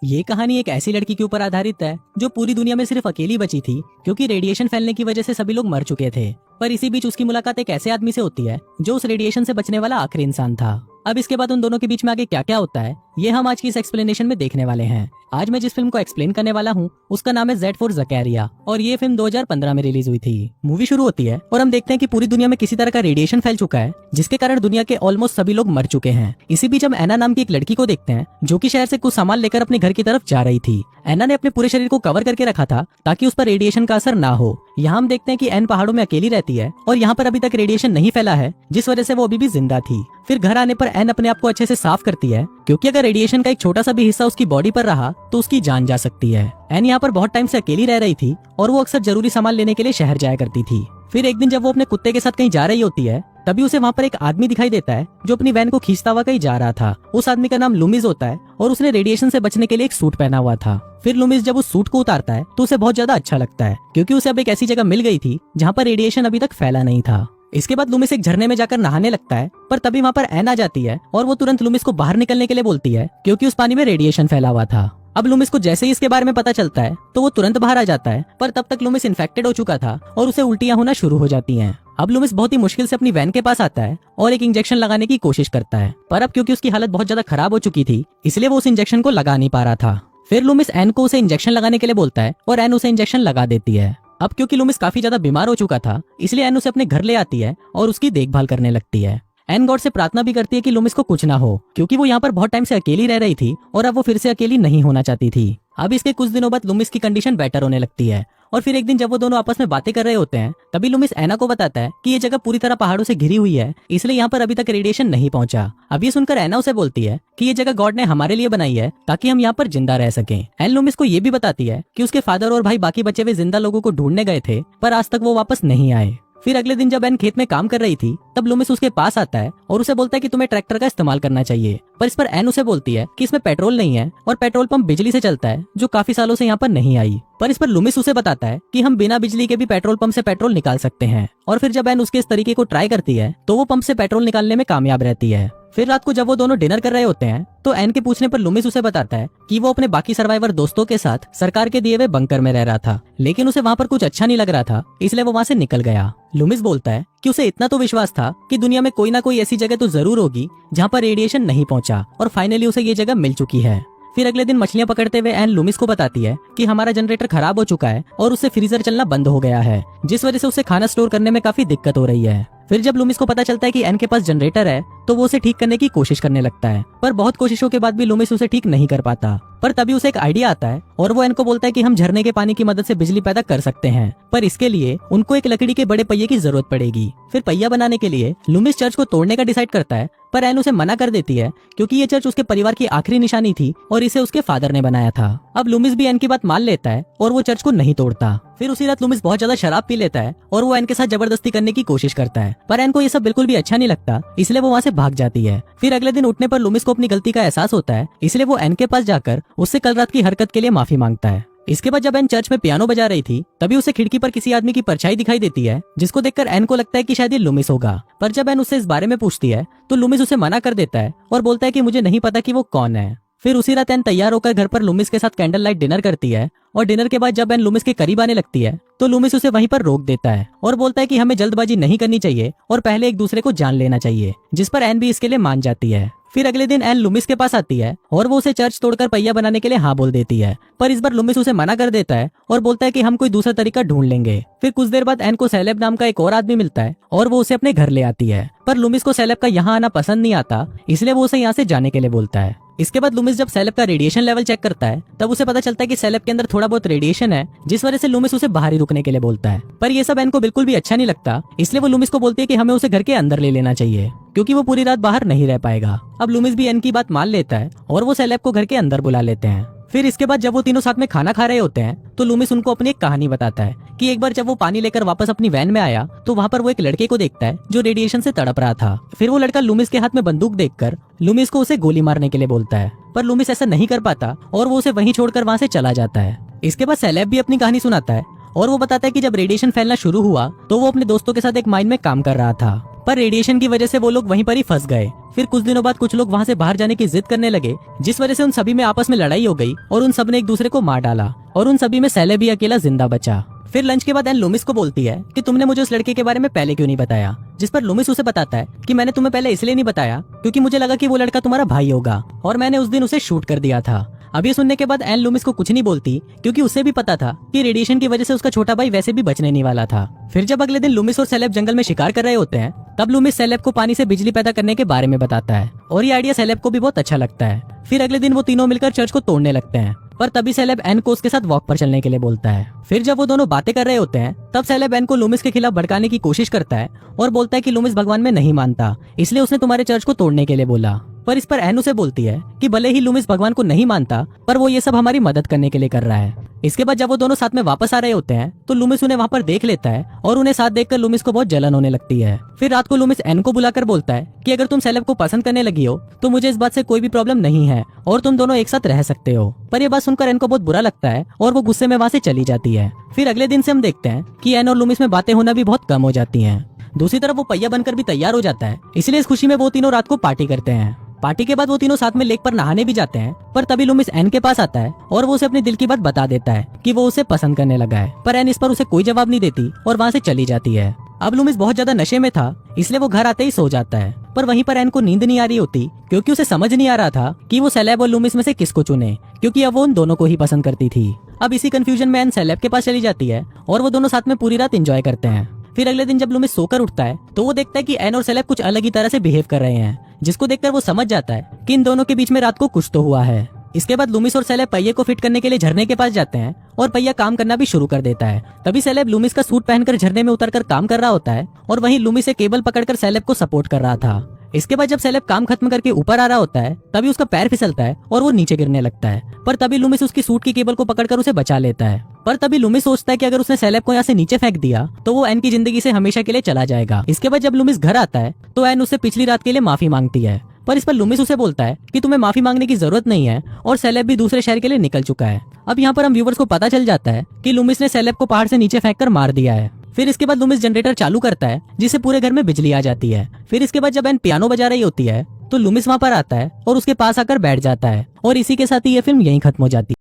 ये कहानी एक ऐसी लड़की के ऊपर आधारित है जो पूरी दुनिया में सिर्फ अकेली बची थी क्योंकि रेडिएशन फैलने की वजह से सभी लोग मर चुके थे। पर इसी बीच उसकी मुलाकात एक ऐसे आदमी से होती है जो उस रेडिएशन से बचने वाला आखिरी इंसान था। अब इसके बाद उन दोनों के बीच में आगे क्या क्या होता है ये हम आज की इस एक्सप्लेनेशन में देखने वाले हैं। आज मैं जिस फिल्म को एक्सप्लेन करने वाला हूँ उसका नाम है Z for Zaccaria और ये फिल्म 2015 में रिलीज हुई थी। मूवी शुरू होती है और हम देखते हैं कि पूरी दुनिया में किसी तरह का रेडिएशन फैल चुका है जिसके कारण दुनिया के ऑलमोस्ट सभी लोग मर चुके हैं। इसी बीच हम एना नाम की एक लड़की को देखते हैं जो कि शहर से कुछ सामान लेकर अपने घर की तरफ जा रही थी। एना ने अपने पूरे शरीर को कवर करके रखा था ताकि उस पर रेडिएशन का असर ना हो। यहाँ हम देखते हैं कि एन पहाड़ों में अकेली रहती है और यहाँ पर अभी तक रेडिएशन नहीं फैला है जिस वजह से वो अभी भी जिंदा थी। फिर घर आने पर एन अपने आप को अच्छे से साफ करती है क्योंकि अगर रेडिएशन का एक छोटा सा भी हिस्सा उसकी बॉडी पर रहा तो उसकी जान जा सकती है। एन यहाँ पर बहुत टाइम से अकेली रह रही थी और वो अक्सर जरूरी सामान लेने के लिए शहर जाया करती थी। फिर एक दिन जब वो अपने कुत्ते के साथ कहीं जा रही होती है तभी उसे वहाँ पर एक आदमी दिखाई देता है जो अपनी वैन को खींचता हुआ कहीं जा रहा था। उस आदमी का नाम लुमिस होता है और उसने रेडिएशन से बचने के लिए एक सूट पहना हुआ था। फिर लुमिस जब उस सूट को उतारता है तो उसे बहुत ज्यादा अच्छा लगता है क्योंकि उसे अब एक ऐसी जगह मिल गई थी जहाँ पर रेडिएशन अभी तक फैला नहीं था। इसके बाद लुमिस एक झरने में जाकर नहाने लगता है पर तभी वहाँ पर एन आ जाती है और वो तुरंत लुमिस को बाहर निकलने के लिए बोलती है क्योंकि उस पानी में रेडिएशन फैला हुआ था। अब लुमिस को जैसे ही इसके बारे में पता चलता है तो वो तुरंत बाहर आ जाता है पर तब तक लुमिस इन्फेक्टेड हो चुका था और उसे उल्टियां होना शुरू हो जाती हैं। अब लुमिस बहुत ही मुश्किल से अपनी वैन के पास आता है और एक इंजेक्शन लगाने की कोशिश करता है पर अब क्योंकि उसकी हालत बहुत ज्यादा खराब हो चुकी थी इसलिए वो उस इंजेक्शन को लगा नहीं पा रहा था। फिर लुमिस एन को उसे इंजेक्शन लगाने के लिए बोलता है और एन उसे इंजेक्शन लगा देती है। अब क्योंकि लुमिस काफी ज्यादा बीमार हो चुका था इसलिए एन उसे अपने घर ले आती है और उसकी देखभाल करने लगती है। एन गॉड से प्रार्थना भी करती है कि लुमिस को कुछ ना हो क्योंकि वो यहाँ पर बहुत टाइम से अकेली रह रही थी और अब वो फिर से अकेली नहीं होना चाहती थी। अब इसके कुछ दिनों बाद लुमिस की कंडीशन बेटर होने लगती है और फिर एक दिन जब वो दोनों आपस में बातें कर रहे होते हैं तभी लुमिस एना को बताता है कि ये जगह पूरी तरह पहाड़ों से घिरी हुई है इसलिए यहाँ पर अभी तक रेडिएशन नहीं पहुंचा। अब ये सुनकर एना उसे बोलती है कि ये जगह गॉड ने हमारे लिए बनाई है ताकि हम यहाँ पर जिंदा रह सकें। एन लुमिस को ये भी बताती है कि उसके फादर और भाई बाकी बचे हुए जिंदा लोगों को ढूंढने गए थे पर आज तक वो वापस नहीं आए। फिर अगले दिन जब एन खेत में काम कर रही थी तब लुमिस उसके पास आता है और उसे बोलता है कि तुम्हें ट्रैक्टर का इस्तेमाल करना चाहिए पर इस पर एन उसे बोलती है कि इसमें पेट्रोल नहीं है और पेट्रोल पंप बिजली से चलता है जो काफी सालों से यहाँ पर नहीं आई। पर इस पर लुमिस उसे बताता है कि हम बिना बिजली के भी पेट्रोल पंप से पेट्रोल निकाल सकते हैं और फिर जब एन उसके इस तरीके को ट्राई करती है तो वो पंप से पेट्रोल निकालने में कामयाब रहती है। फिर रात को जब वो दोनों डिनर कर रहे होते हैं तो एन के पूछने पर लुमिस उसे बताता है कि वो अपने बाकी सर्वाइवर दोस्तों के साथ सरकार के दिए हुए बंकर में रह रहा था लेकिन उसे वहाँ पर कुछ अच्छा नहीं लग रहा था इसलिए वो वहाँ से निकल गया। लुमिस बोलता है कि उसे इतना तो विश्वास था कि दुनिया में कोई ना कोई ऐसी जगह तो जरूर होगी जहाँ पर रेडिएशन नहीं पहुंचा और फाइनली उसे ये जगह मिल चुकी है। फिर अगले दिन मछलियां पकड़ते हुए एन लुमिस को बताती है कि हमारा जनरेटर खराब हो चुका है और उससे फ्रीजर चलना बंद हो गया है जिस वजह से उसे खाना स्टोर करने में काफी दिक्कत हो रही है। फिर जब लुमिस को पता चलता है कि एन के पास जनरेटर है तो वो उसे ठीक करने की कोशिश करने लगता है पर बहुत कोशिशों के बाद भी लुमिस उसे ठीक नहीं कर पाता। पर तभी उसे एक आइडिया आता है और वो एन को बोलता है कि हम झरने के पानी की मदद से बिजली पैदा कर सकते हैं पर इसके लिए उनको एक लकड़ी के बड़े पहिए की जरूरत पड़ेगी। फिर पहिया बनाने के लिए लुमिस चर्च को तोड़ने का डिसाइड करता है पर एन उसे मना कर देती है क्योंकि ये चर्च उसके परिवार की आखिरी निशानी थी और इसे उसके फादर ने बनाया था। अब लुमिस भी एन की बात मान लेता है और वो चर्च को नहीं तोड़ता। फिर उसी रात लुमिस बहुत ज्यादा शराब पी लेता है और वो एन के साथ जबरदस्ती करने की कोशिश करता है पर एन को ये सब बिल्कुल भी अच्छा नहीं लगता इसलिए वो वहाँ से भाग जाती है। फिर अगले दिन उठने पर लुमिस को अपनी गलती का एहसास होता है इसलिए वो एन के पास जाकर उससे कल रात की हरकत के लिए माफी मांगता है। इसके बाद जब एन चर्च में पियानो बजा रही थी तभी उसे खिड़की पर किसी आदमी की परछाई दिखाई देती है जिसको देखकर एन को लगता है कि शायद ये लुमिस होगा। पर जब एन उससे इस बारे में पूछती है तो लुमिस उसे मना कर देता है और बोलता है कि मुझे नहीं पता कि वो कौन है। फिर उसी रात एन तैयार होकर घर पर लुमिस के साथ कैंडल लाइट डिनर करती है और डिनर के बाद जब एन लुमिस के करीब आने लगती है तो लुमिस उसे वहीं पर रोक देता है और बोलता है कि हमें जल्दबाजी नहीं करनी चाहिए और पहले एक दूसरे को जान लेना चाहिए जिस पर एन भी इसके लिए मान जाती है। फिर अगले दिन एन लुमिस के पास आती है और वो उसे चर्च तोड़कर पहिया बनाने के लिए हाँ बोल देती है पर इस बार लुमिस उसे मना कर देता है और बोलता है कि हम कोई दूसरा तरीका ढूंढ लेंगे। फिर कुछ देर बाद एन को सेलेब नाम का एक और आदमी मिलता है और वो उसे अपने घर ले आती है पर लुमिस को सेलेब का यहाँ आना पसंद नहीं आता इसलिए वो उसे यहाँ से जाने के लिए बोलता है। इसके बाद लुमिस जब सेलेब का रेडिएशन लेवल चेक करता है तब उसे पता चलता है कि सेलेब के अंदर थोड़ा बहुत रेडिएशन है जिस वजह से लुमिस उसे बाहर ही रुकने के लिए बोलता है पर ये सब एन को बिल्कुल भी अच्छा नहीं लगता इसलिए वो लुमिस को बोलती है कि हमें उसे घर के अंदर ले लेना चाहिए क्योंकि वो पूरी रात बाहर नहीं रह पाएगा। अब लुमिस भी एन की बात मान लेता है और वो सेलेब को घर के अंदर बुला लेते हैं। फिर इसके बाद जब वो तीनों साथ में खाना खा रहे होते हैं तो लुमिस उनको अपनी एक कहानी बताता है कि एक बार जब वो पानी लेकर वापस अपनी वैन में आया तो वहाँ पर वो एक लड़के को देखता है जो रेडिएशन से तड़प रहा था। फिर वो लड़का लुमिस के हाथ में बंदूक देखकर लुमिस को उसे गोली मारने के लिए बोलता है पर लुमिस ऐसा नहीं कर पाता और वो उसे वहीं छोड़कर वहाँ से चला जाता है। इसके बाद सेलेब भी अपनी कहानी सुनाता है और वो बताता है कि जब रेडिएशन फैलना शुरू हुआ तो वो अपने दोस्तों के साथ एक माइन में काम कर रहा था पर रेडिएशन की वजह से वो लोग वहीं पर ही फंस गए। फिर कुछ दिनों बाद कुछ लोग वहाँ से बाहर जाने की जिद करने लगे, जिस वजह से उन सभी में आपस में लड़ाई हो गई और उन सब ने एक दूसरे को मार डाला और उन सभी में सैलेब भी अकेला जिंदा बचा। फिर लंच के बाद एन लूमिस को बोलती है कि तुमने मुझे उस लड़के के बारे में पहले क्यों नहीं बताया, जिस पर लूमिस उसे बताता है कि मैंने तुम्हें पहले इसलिए नहीं बताया क्योंकि मुझे लगा कि वो लड़का तुम्हारा भाई होगा और मैंने उस दिन उसे शूट कर दिया था। अब ये सुनने के बाद एन लूमिस को कुछ नहीं बोलती क्योंकि उसे भी पता था कि रेडिएशन की वजह से उसका छोटा भाई वैसे भी बचने नहीं वाला था। फिर जब अगले दिन लूमिस और सैलेब जंगल में शिकार कर रहे होते हैं तब लूमिस सैलेब को पानी से बिजली पैदा करने के बारे में बताता है और ये आइडिया सैलेब को भी बहुत अच्छा लगता है। फिर अगले दिन वो तीनों मिलकर चर्च को तोड़ने लगते हैं, पर तभी सैलेब एन को उसके साथ वॉक पर चलने के लिए बोलता है। फिर जब वो दोनों बातें कर रहे होते हैं तब सैलेब एन को लूमिस के खिलाफ भड़काने की कोशिश करता है और बोलता है कि लूमिस भगवान में नहीं मानता, इसलिए उसने तुम्हारे चर्च को तोड़ने के लिए बोला। पर इस पर एन उसे बोलती है कि भले ही लूमिस भगवान को नहीं मानता पर वो ये सब हमारी मदद करने के लिए कर रहा है। इसके बाद जब वो दोनों साथ में वापस आ रहे होते हैं तो लूमिस उन्हें वहाँ पर देख लेता है और उन्हें साथ देखकर लूमिस को बहुत जलन होने लगती है। फिर रात को लूमिस एन को बुलाकर बोलता है कि अगर तुम सैलेब को पसंद करने लगी हो तो मुझे इस बात से कोई भी प्रॉब्लम नहीं है और तुम दोनों एक साथ रह सकते हो। पर यह बात सुनकर एन को बहुत बुरा लगता है और वो गुस्से में वहाँ से चली जाती है। फिर अगले दिन से हम देखते हैं कि एन और लूमिस में बातें होना भी बहुत कम हो जाती हैं। दूसरी तरफ वो पहिया बनकर भी तैयार हो जाता है, इसलिए इस खुशी में वो तीनों रात को पार्टी करते हैं। पार्टी के बाद वो तीनों साथ में लेक पर नहाने भी जाते हैं, पर तभी लूमिस एन के पास आता है और वो उसे अपने दिल की बात बता देता है कि वो उसे पसंद करने लगा है। पर एन इस पर उसे कोई जवाब नहीं देती और वहाँ से चली जाती है। अब लूमिस बहुत ज्यादा नशे में था, इसलिए वो घर आते ही सो जाता है। पर वहीं पर एन को नींद नहीं आ रही होती क्योंकि उसे समझ नहीं आ रहा था कि वो सैलेब और लूमिस में से किसको चुने, क्योंकि अब वो उन दोनों को ही पसंद करती थी। अब इसी कंफ्यूजन में एन सैलेब के पास चली जाती है और वो दोनों साथ में पूरी रात एंजॉय करते हैं। फिर अगले दिन जब लूमिस सोकर उठता है तो वो देखता है कि एन और सैलेब कुछ अलग ही तरह से बिहेव कर रहे हैं, जिसको देखकर वो समझ जाता है कि इन दोनों के बीच में रात को कुछ तो हुआ है। इसके बाद लूमिस और सैलेब पहिए को फिट करने के लिए झरने के पास जाते हैं और पहिया काम करना भी शुरू कर देता है। तभी सैलेब लूमिस का सूट पहनकर झरने में उतरकर काम कर रहा होता है और वहीं लूमिस एक केबल पकड़कर सैलेब को सपोर्ट कर रहा था। इसके बाद जब सैलेब काम खत्म करके ऊपर आ रहा होता है तभी उसका पैर फिसलता है और वो नीचे गिरने लगता है। पर तभी लूमिस उसकी सूट की केबल को पकड़कर उसे बचा लेता है। पर तभी लूमिस सोचता है कि अगर उसने सैलेब को यहाँ से नीचे फेंक दिया तो वो एन की जिंदगी से हमेशा के लिए चला जाएगा। इसके बाद जब लूमिस घर आता है तो एन उससे पिछली रात के लिए माफी मांगती है, पर इस पर लूमिस उसे बोलता है कि तुम्हें माफी मांगने की जरूरत नहीं है और सैलेब भी दूसरे शहर के लिए निकल चुका है। अब यहाँ पर हम व्यूवर्स को पता चल जाता है कि लूमिस ने सैलेब को पहाड़ से नीचे फेंककर मार दिया है। फिर इसके बाद लूमिस जनरेटर चालू करता है जिससे पूरे घर में बिजली आ जाती है। फिर इसके बाद जब एन पियानो बजा रही होती है तो लूमिस वहाँ पर आता है और उसके पास आकर बैठ जाता है और इसी के साथ ही ये फिल्म यहीं खत्म हो जाती है।